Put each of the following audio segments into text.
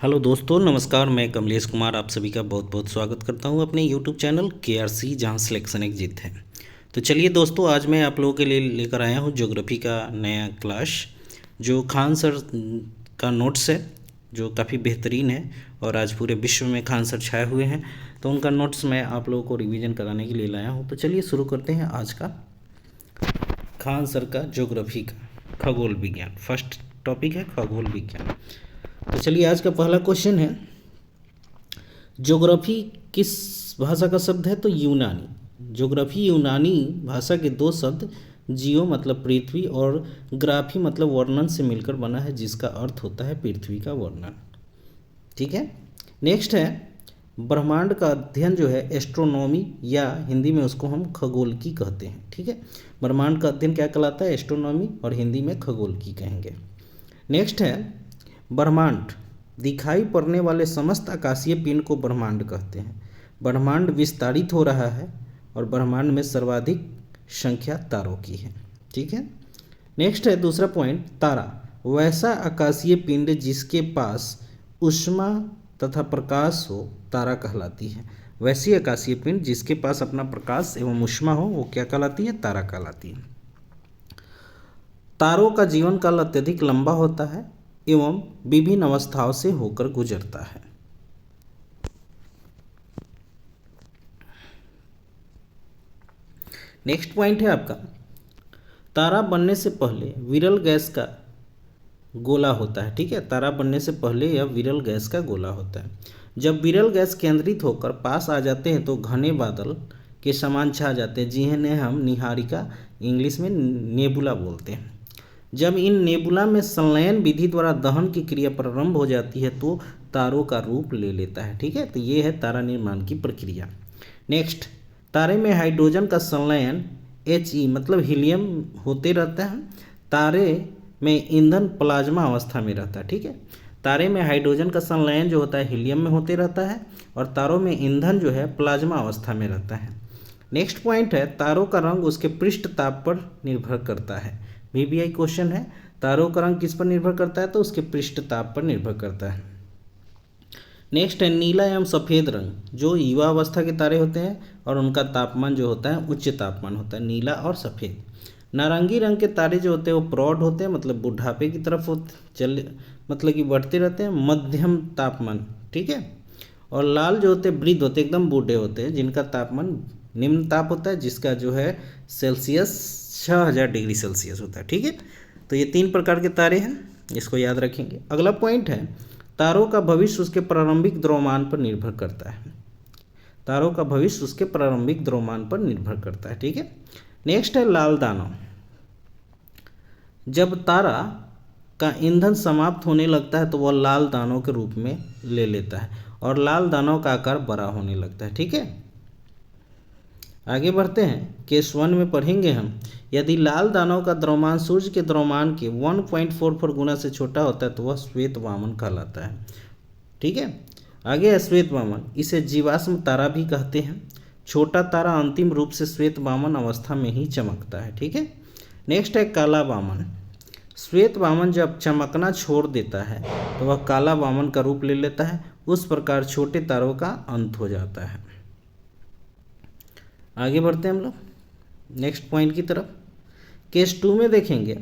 Hello दोस्तों, नमस्कार। मैं कमलेश कुमार आप सभी का बहुत बहुत स्वागत करता हूं अपने यूट्यूब चैनल KRC, जहां सिलेक्शन एक जीत है। तो चलिए दोस्तों, आज मैं आप लोगों के लिए लेकर आया हूं ज्योग्राफी का नया क्लास, जो खान सर का नोट्स है, जो काफ़ी बेहतरीन है। और आज पूरे विश्व में खान सर छाए हुए हैं, तो उनका नोट्स मैं आप लोगों को रिविज़न कराने के लिए लाया हूँ। तो चलिए शुरू करते हैं आज का खान सर का ज्योग्राफी का खगोल विज्ञान। फर्स्ट टॉपिक है खगोल विज्ञान। तो चलिए, आज का पहला क्वेश्चन है, ज्योग्राफी किस भाषा का शब्द है? तो यूनानी। ज्योग्राफी यूनानी भाषा के दो शब्द जियो मतलब पृथ्वी और ग्राफी मतलब वर्णन से मिलकर बना है, जिसका अर्थ होता है पृथ्वी का वर्णन। ठीक है। नेक्स्ट है, ब्रह्मांड का अध्ययन जो है एस्ट्रोनॉमी, या हिंदी में उसको हम खगोलकी कहते हैं। ठीक है। ब्रह्मांड का अध्ययन क्या कहलाता है? एस्ट्रोनॉमी, और हिंदी में खगोलकी कहेंगे। नेक्स्ट है, ब्रह्मांड दिखाई पड़ने वाले समस्त आकाशीय पिंड को ब्रह्मांड कहते हैं। ब्रह्मांड विस्तारित हो रहा है और ब्रह्मांड में सर्वाधिक संख्या तारों की है। ठीक है। नेक्स्ट है दूसरा पॉइंट, तारा वैसा आकाशीय पिंड जिसके पास ऊष्मा तथा प्रकाश हो, तारा कहलाती है। वैसी आकाशीय पिंड जिसके पास अपना प्रकाश एवं ऊष्मा हो, वो क्या कहलाती है? तारा कहलाती है। तारों का जीवन काल अत्यधिक लंबा होता है एवं विभिन्न अवस्थाओं से होकर गुजरता है। नेक्स्ट पॉइंट है आपका, तारा बनने से पहले विरल गैस का गोला होता है। ठीक है। तारा बनने से पहले यह विरल गैस का गोला होता है। जब विरल गैस केंद्रित होकर पास आ जाते हैं तो घने बादल के समान छा जाते हैं, जिन्हें हम निहारिका इंग्लिश में नेबुला बोलते हैं। जब इन नेबुला में संलयन विधि द्वारा दहन की क्रिया प्रारंभ हो जाती है तो तारों का रूप ले लेता है। ठीक है। तो ये है तारा निर्माण की प्रक्रिया। नेक्स्ट, तारे में हाइड्रोजन का संलयन He मतलब हीलियम होते रहता है। तारे में ईंधन प्लाज्मा अवस्था में रहता है। ठीक है। तारे में हाइड्रोजन का संलयन जो होता है हीलियम में होते रहता है, और तारों में ईंधन जो है प्लाज्मा अवस्था में रहता है। नेक्स्ट पॉइंट है, तारों का रंग उसके पृष्ठ ताप पर निर्भर करता है। VBI क्वेश्चन है, तारों का रंग किस पर निर्भर करता है? तो उसके पृष्ठ ताप पर निर्भर करता है। नेक्स्ट है, नीला एवं सफ़ेद रंग जो युवा अवस्था के तारे होते हैं, और उनका तापमान जो होता है उच्च तापमान होता है, नीला और सफ़ेद। नारंगी रंग के तारे जो होते हैं वो प्रौढ़ होते हैं, मतलब बुढ़ापे की तरफ होते मतलब कि बढ़ते रहते हैं, मध्यम तापमान। ठीक है। और लाल जो होते हैं वृद्ध होते हैं, एकदम बूढ़े होते हैं, जिनका तापमान निम्न ताप होता है, जिसका जो है सेल्सियस 6000 डिग्री सेल्सियस होता है। ठीक है। तो ये 3 प्रकार के तारे हैं, इसको याद रखेंगे। अगला पॉइंट है, तारों का भविष्य उसके प्रारंभिक द्रव्यमान पर निर्भर करता है। तारों का भविष्य उसके प्रारंभिक द्रव्यमान पर निर्भर करता है। ठीक है। नेक्स्ट है, लाल दानव। जब तारा का ईंधन समाप्त होने लगता है तो वह लाल दानव के रूप में ले लेता है, और लाल दानव का आकार बड़ा होने लगता है। ठीक है। आगे बढ़ते हैं, केस 1 में पढ़ेंगे हम, यदि लाल दानव का द्रव्यमान सूर्य के द्रव्यमान के 1.44 गुना से छोटा होता है तो वह श्वेत वामन कहलाता है। ठीक है। आगे है श्वेत वामन, इसे जीवाश्म तारा भी कहते हैं। छोटा तारा अंतिम रूप से श्वेत वामन अवस्था में ही चमकता है। ठीक है। नेक्स्ट है काला वामन। श्वेत वामन जब चमकना छोड़ देता है तो वह काला वामन का रूप ले लेता है। उस प्रकार छोटे तारों का अंत हो जाता है। आगे बढ़ते हैं हम लोग नेक्स्ट पॉइंट की तरफ। केस 2 में देखेंगे,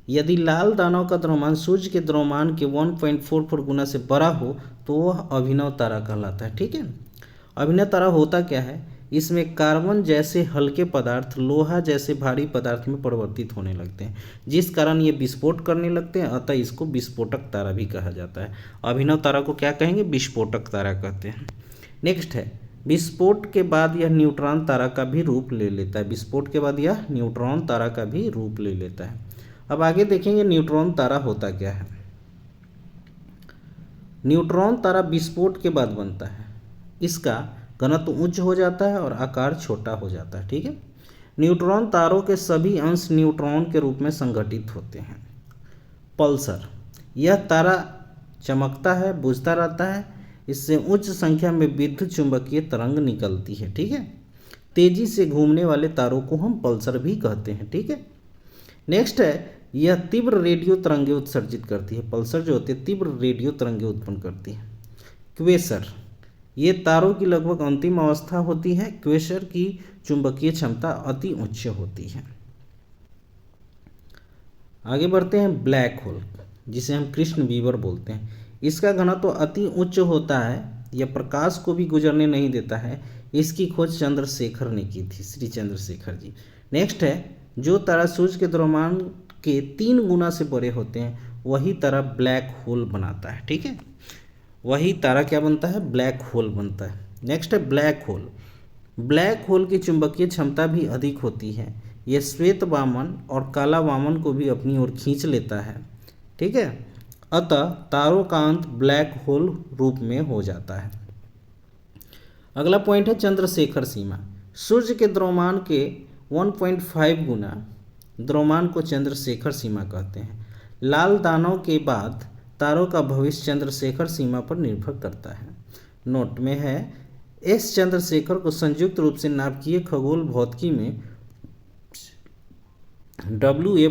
यदि लाल दानव का द्रव्यमान सूर्य के द्रव्यमान के 1.44 गुना से बड़ा हो तो वह अभिनव तारा कहलाता है। ठीक है। अभिनव तारा होता क्या है? इसमें कार्बन जैसे हल्के पदार्थ लोहा जैसे भारी पदार्थ में परिवर्तित होने लगते हैं, जिस कारण ये विस्फोट करने लगते हैं, अतः इसको विस्फोटक तारा भी कहा जाता है। अभिनव तारा को क्या कहेंगे? विस्फोटक तारा कहते हैं। नेक्स्ट है, विस्फोट के बाद यह न्यूट्रॉन तारा का भी रूप ले लेता है। विस्फोट के बाद यह न्यूट्रॉन तारा का भी रूप ले लेता है। अब आगे देखेंगे न्यूट्रॉन तारा होता क्या है। न्यूट्रॉन तारा विस्फोट के बाद बनता है। इसका घनत्व उच्च हो जाता है और आकार छोटा हो जाता है। ठीक है। न्यूट्रॉन तारों के सभी अंश न्यूट्रॉन के रूप में संगठित होते हैं। पल्सर, यह तारा चमकता है, बुझता रहता है, इससे उच्च संख्या में विद्युत चुंबकीय तरंग निकलती है। ठीक है। तेजी से घूमने वाले तारों को हम पल्सर भी कहते हैं। ठीक है। नेक्स्ट है, यह तीव्र रेडियो तरंगे उत्सर्जित करती है। पल्सर जो होती है तीव्र रेडियो तरंगे उत्पन्न करती है। क्वेसर, ये तारों की लगभग अंतिम अवस्था होती है। क्वेसर की चुंबकीय क्षमता अति उच्च होती है। आगे बढ़ते हैं ब्लैक होल, जिसे हम कृष्ण बीवर बोलते हैं। इसका घनत्व अति उच्च होता है, यह प्रकाश को भी गुजरने नहीं देता है। इसकी खोज चंद्रशेखर ने की थी, श्री चंद्रशेखर जी। नेक्स्ट है, जो तारा सूर्य के द्रव्यमान के 3 गुना से बड़े होते हैं वही तारा ब्लैक होल बनाता है। ठीक है, वही तारा क्या बनता है? ब्लैक होल बनता है। नेक्स्ट है ब्लैक होल। ब्लैक होल की चुंबकीय क्षमता भी अधिक होती है। यह श्वेत वामन और काला वामन को भी अपनी ओर खींच लेता है। ठीक है, अतः तारों का अंत ब्लैक होल रूप में हो जाता है। अगला पॉइंट है चंद्रशेखर सीमा। सूर्य के द्रव्यमान के 1.5 गुना द्रव्यमान को चंद्रशेखर सीमा कहते हैं। लाल दानव के बाद तारों का भविष्य चंद्रशेखर सीमा पर निर्भर करता है। नोट में है, एस चंद्रशेखर को संयुक्त रूप से नाभिकीय खगोल भौतिकी में W.A.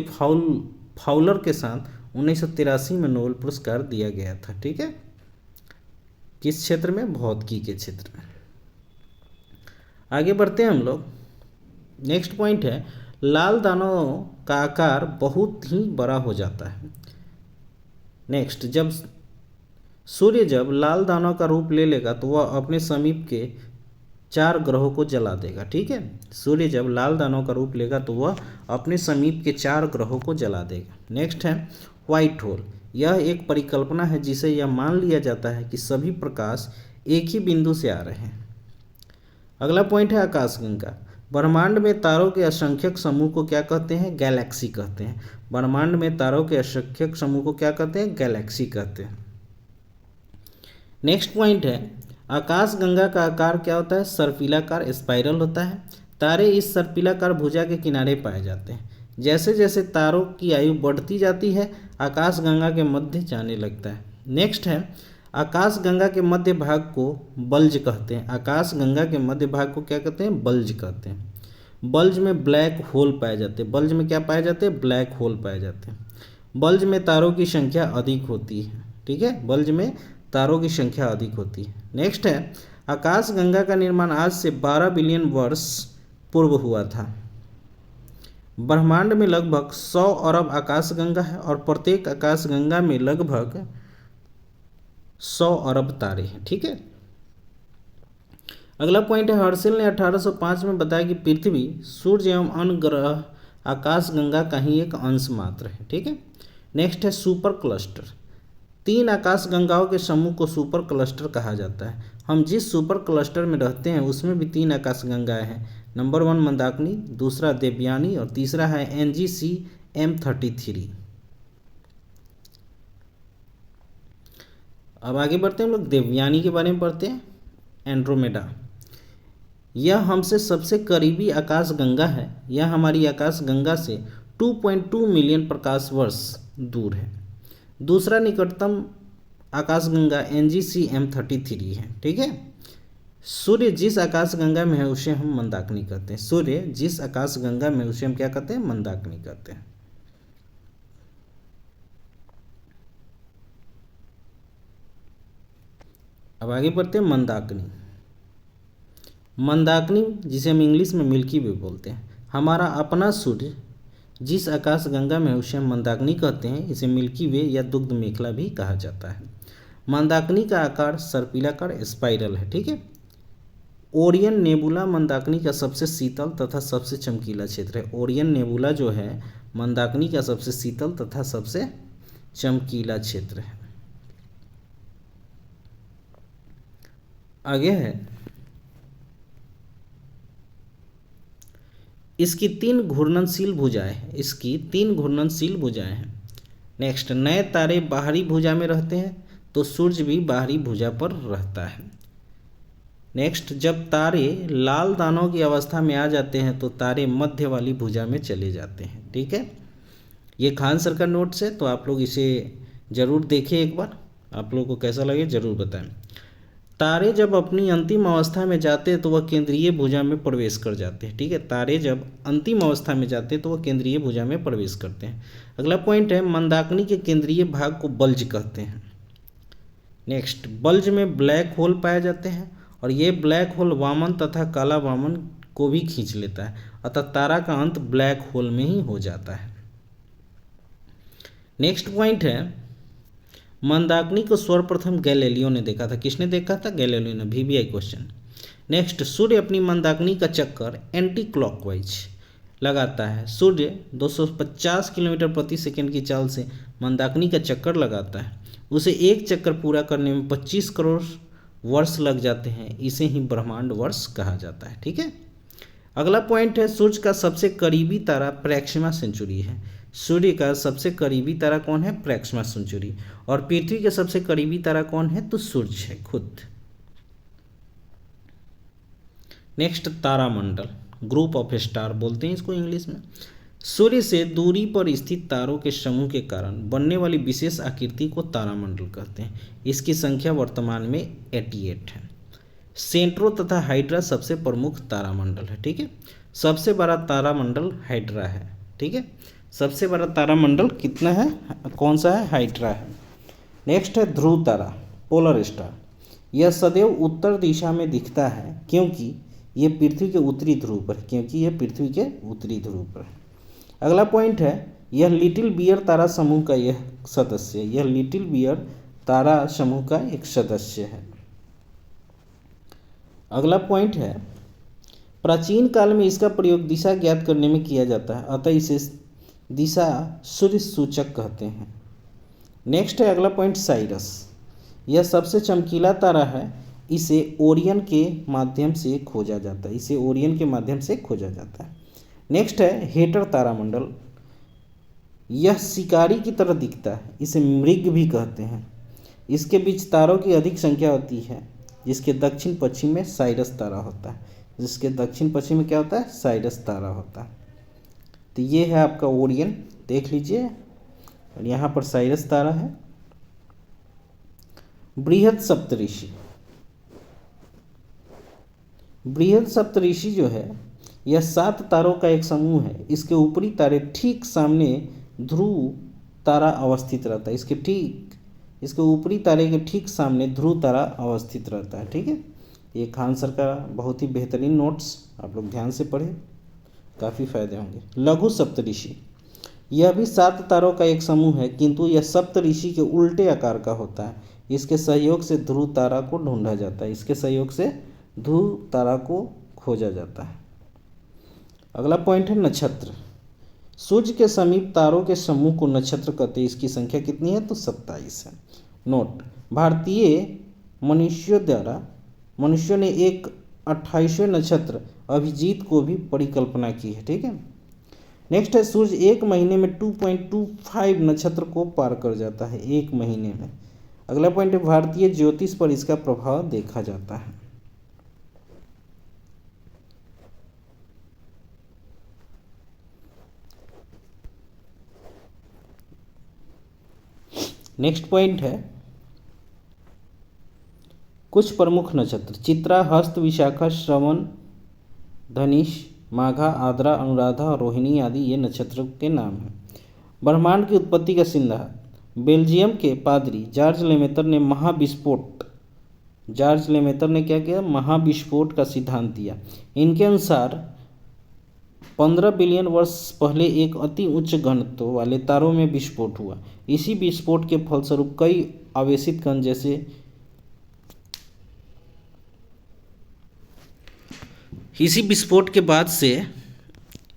फाउलर के साथ 1983 में नोबेल पुरस्कार दिया गया था। ठीक है, किस क्षेत्र में? भौतिकी के क्षेत्र में। आगे बढ़ते हैं हम लोग। नेक्स्ट पॉइंट है, लाल दानव का आकार बहुत ही बड़ा हो जाता है। नेक्स्ट, सूर्य जब लाल दानव का रूप ले लेगा तो वह अपने समीप के 4 ग्रहों को जला देगा। ठीक है, सूर्य जब लाल दानव का रूप लेगा तो वह अपने समीप के 4 ग्रहों को जला देगा। नेक्स्ट है व्हाइट होल। यह एक परिकल्पना है जिसे यह मान लिया जाता है कि सभी प्रकाश एक ही बिंदु से आ रहे हैं। अगला पॉइंट है आकाशगंगा। ब्रह्मांड में तारों के असंख्यक समूह को क्या कहते हैं? गैलेक्सी कहते हैं। ब्रह्मांड में तारों के असंख्यक समूह को क्या कहते हैं? गैलेक्सी कहते हैं। नेक्स्ट पॉइंट है, आकाशगंगा का आकार क्या होता है? सर्पिलाकार, स्पाइरल होता है। तारे इस सर्पिलाकार भुजा के किनारे पाए जाते हैं। जैसे जैसे तारों की आयु बढ़ती जाती है आकाशगंगा के मध्य जाने लगता है। नेक्स्ट है, आकाशगंगा के मध्य भाग को बल्ज कहते हैं। आकाशगंगा के मध्य भाग को क्या कहते हैं? बल्ज कहते हैं। बल्ज में ब्लैक होल पाए जाते हैं। बल्ज में क्या पाए जाते हैं? ब्लैक होल पाए जाते हैं। बल्ज में तारों की संख्या अधिक होती है। ठीक है, बल्ज में तारों की संख्या अधिक होती है। नेक्स्ट है, आकाशगंगा का निर्माण आज से 12 बिलियन वर्ष पूर्व हुआ था। ब्रह्मांड में लगभग 100 अरब आकाशगंगा है और प्रत्येक आकाशगंगा में लगभग 100 अरब तारे हैं। ठीक है, अगला पॉइंट है, हर्शेल ने 1805 में बताया कि पृथ्वी, सूर्य एवं अन्य ग्रह आकाशगंगा का ही एक अंश मात्र है। ठीक है, नेक्स्ट है सुपर क्लस्टर। 3 आकाशगंगाओं के समूह को सुपर क्लस्टर कहा जाता है। हम जिस सुपर क्लस्टर में रहते हैं उसमें भी 3 आकाशगंगाएं हैं। नंबर 1 मंदाकिनी, दूसरा देवयानी और तीसरा है NGC M33। अब आगे बढ़ते हैं हम लोग, देवयानी के बारे में पढ़ते हैं। एंड्रोमेडा, यह हमसे सबसे करीबी आकाशगंगा है। यह हमारी आकाशगंगा से 2.2 मिलियन प्रकाश वर्ष दूर है। दूसरा निकटतम आकाशगंगा NGC M33 है। ठीक है, सूर्य जिस आकाशगंगा में है उसे हम मंदाकिनी कहते हैं। सूर्य जिस आकाशगंगा में उसे हम क्या कहते हैं? मंदाकिनी कहते हैं। अब आगे बढ़ते हैं मंदाकिनी। मंदाकिनी जिसे हम इंग्लिश में मिल्की वे बोलते हैं। हमारा अपना सूर्य जिस आकाशगंगा में है उसे हम मंदाकिनी कहते हैं। इसे मिल्की वे या दुग्ध मेखला भी कहा जाता है। मंदाकिनी का आकार सर्पिलाकार, स्पाइरल है। ठीक है, ओरियन नेबुला मंदाकिनी का सबसे शीतल तथा सबसे चमकीला क्षेत्र है। ओरियन नेबुला जो है मंदाकिनी का सबसे शीतल तथा सबसे चमकीला क्षेत्र है। आगे है, इसकी 3 घूर्णनशील भुजाएं हैं। इसकी 3 घूर्णनशील भुजाएं हैं। नेक्स्ट, नए तारे बाहरी भुजा में रहते हैं तो सूर्य भी बाहरी भुजा पर रहता है। नेक्स्ट, जब तारे लाल दानव की अवस्था में आ जाते हैं तो तारे मध्य वाली भुजा में चले जाते हैं। ठीक है, ये खान सर का नोट्स है तो आप लोग इसे ज़रूर देखें एक बार। आप लोगों को कैसा लगे ज़रूर बताएं। तारे जब अपनी अंतिम अवस्था में जाते हैं तो वह केंद्रीय भुजा में प्रवेश कर जाते हैं। ठीक है, तारे जब अंतिम अवस्था में जाते हैं तो वह केंद्रीय भुजा में प्रवेश करते हैं। अगला पॉइंट है मंदाकिनी के केंद्रीय भाग को बल्ज कहते हैं। नेक्स्ट, बल्ज में ब्लैक होल पाए जाते हैं और ये ब्लैक होल वामन तथा काला वामन को भी खींच लेता है, अतः तारा का अंत ब्लैक होल में ही हो जाता है। नेक्स्ट पॉइंट है मंदाकिनी को सर्वप्रथम गैलीलियो ने देखा था। किसने देखा था? गैलीलियो ने। VBI question. नेक्स्ट, सूर्य अपनी मंदाकिनी का चक्कर एंटी क्लॉकवाइज लगाता है। सूर्य 250 किलोमीटर प्रति सेकंड की चाल से मंदाकिनी का चक्कर लगाता है। उसे एक चक्कर पूरा करने में 25 करोड़ वर्ष लग जाते हैं। इसे ही ब्रह्मांड वर्ष कहा जाता है। ठीक है, अगला पॉइंट है सूर्य का सबसे करीबी तारा प्रैक्सिमा सेंचुरी है। सूर्य का सबसे करीबी तारा कौन है? प्रैक्सिमा सेंचुरी। और पृथ्वी के सबसे करीबी तारा कौन है? तो सूर्य है खुद। नेक्स्ट, तारामंडल, ग्रुप ऑफ स्टार बोलते हैं इसको इंग्लिश में। सूर्य से दूरी पर स्थित तारों के समूह के कारण बनने वाली विशेष आकृति को तारामंडल कहते हैं। इसकी संख्या वर्तमान में 88 है। सेंट्रो तथा हाइड्रा सबसे प्रमुख तारामंडल है। ठीक है, सबसे बड़ा तारामंडल हाइड्रा है। ठीक है, सबसे बड़ा तारामंडल कितना है? कौन सा है? हाइड्रा है। नेक्स्ट है ध्रुव तारा, पोलर स्टार। यह सदैव उत्तर दिशा में दिखता है क्योंकि ये पृथ्वी के उत्तरी ध्रुव पर है। अगला पॉइंट है यह लिटिल बियर तारा समूह का एक सदस्य है। अगला पॉइंट है प्राचीन काल में इसका प्रयोग दिशा ज्ञात करने में किया जाता है, अतः इसे दिशा सूर्य सूचक कहते हैं। नेक्स्ट है अगला पॉइंट साइरस। यह सबसे चमकीला तारा है। इसे ओरियन के माध्यम से खोजा जाता है। नेक्स्ट है हेटर तारामंडल। यह शिकारी की तरह दिखता है। इसे मृग भी कहते हैं। इसके बीच तारों की अधिक संख्या होती है, जिसके दक्षिण पश्चिम में साइरस तारा होता है। क्या होता है? साइरस तारा होता है। तो ये है आपका ओरियन, देख लीजिए, और यहाँ पर साइरस तारा है। बृहद सप्तऋषि जो है यह 7 तारों का एक समूह है। इसके ऊपरी तारे ठीक सामने ध्रुव तारा अवस्थित रहता है। इसके ऊपरी तारे के ठीक सामने ध्रुव तारा अवस्थित रहता है। ठीक है, ये खान सर का बहुत ही बेहतरीन नोट्स, आप लोग ध्यान से पढ़ें, काफ़ी फायदे होंगे। लघु सप्तऋषि, यह भी 7 तारों का एक समूह है, किंतु यह सप्तऋषि के उल्टे आकार का होता है। इसके सहयोग से ध्रुव तारा को खोजा जाता है। अगला पॉइंट है नक्षत्र। सूर्य के समीप तारों के समूह को नक्षत्र कहते हैं। इसकी संख्या कितनी है? तो 27 है। नोट, भारतीय मनुष्यों ने एक 28वें नक्षत्र अभिजीत को भी परिकल्पना की है। ठीक है, नेक्स्ट है सूर्य एक महीने में 2.25 नक्षत्र को पार कर जाता है, एक महीने में। अगला पॉइंट है भारतीय ज्योतिष पर इसका प्रभाव देखा जाता है। नेक्स्ट पॉइंट है कुछ प्रमुख नक्षत्र। चित्रा, हस्त, विशाखा, श्रवण, धनिष, माघा, आद्रा, अनुराधा और रोहिणी आदि ये नक्षत्रों के नाम हैं। ब्रह्मांड की उत्पत्ति का सिद्धांत बेल्जियम के पादरी जॉर्ज लेमेतर ने क्या किया? महाविस्फोट का सिद्धांत दिया। इनके अनुसार 15 बिलियन वर्ष पहले एक अति उच्च घनत्व वाले तारों में विस्फोट हुआ। इसी विस्फोट के फलस्वरूप कई आवेशित कण इसी विस्फोट के बाद से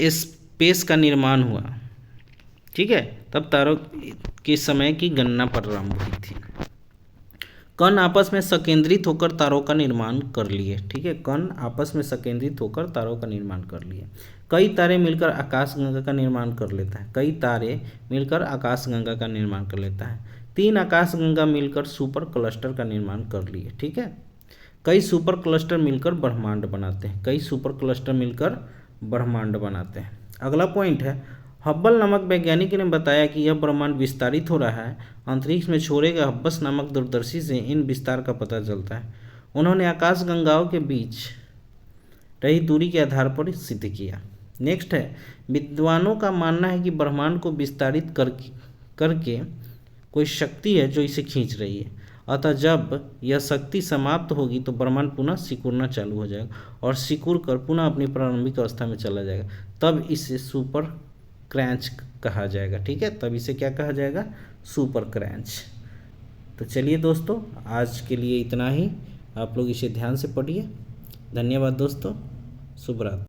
स्पेस का निर्माण हुआ। ठीक है, तब तारों के समय की गणना प्रारंभ हुई थी। कण आपस में संकेंद्रित होकर तारों का निर्माण कर लिए। ठीक है, कण आपस में संकेंद्रित होकर तारों का निर्माण कर लिए। कई तारे मिलकर आकाशगंगा का निर्माण कर लेता है। 3 आकाशगंगा मिलकर सुपर क्लस्टर का निर्माण कर लिए। ठीक है, कई सुपर क्लस्टर मिलकर ब्रह्मांड बनाते हैं। अगला पॉइंट है हब्बल नामक वैज्ञानिक ने बताया कि यह ब्रह्मांड विस्तारित हो रहा है। अंतरिक्ष में छोड़े गए हब्बस नामक दूरदर्शी से इन विस्तार का पता चलता है। उन्होंने आकाशगंगाओं के बीच रही दूरी के आधार पर सिद्ध किया। नेक्स्ट है, विद्वानों का मानना है कि ब्रह्मांड को विस्तारित करके कोई शक्ति है जो इसे खींच रही है, अतः जब यह शक्ति समाप्त होगी तो ब्रह्मांड पुनः सिकुड़ना चालू हो जाएगा और सिकुड़ कर पुनः अपनी प्रारंभिक अवस्था में चला जाएगा, तब इसे सुपर क्रैंच कहा जाएगा। ठीक है, तब इसे क्या कहा जाएगा? Super Kranz. तो चलिए दोस्तों, आज के लिए इतना ही। आप लोग इसे ध्यान से पढ़िए। धन्यवाद दोस्तों, शुभ रात्रि।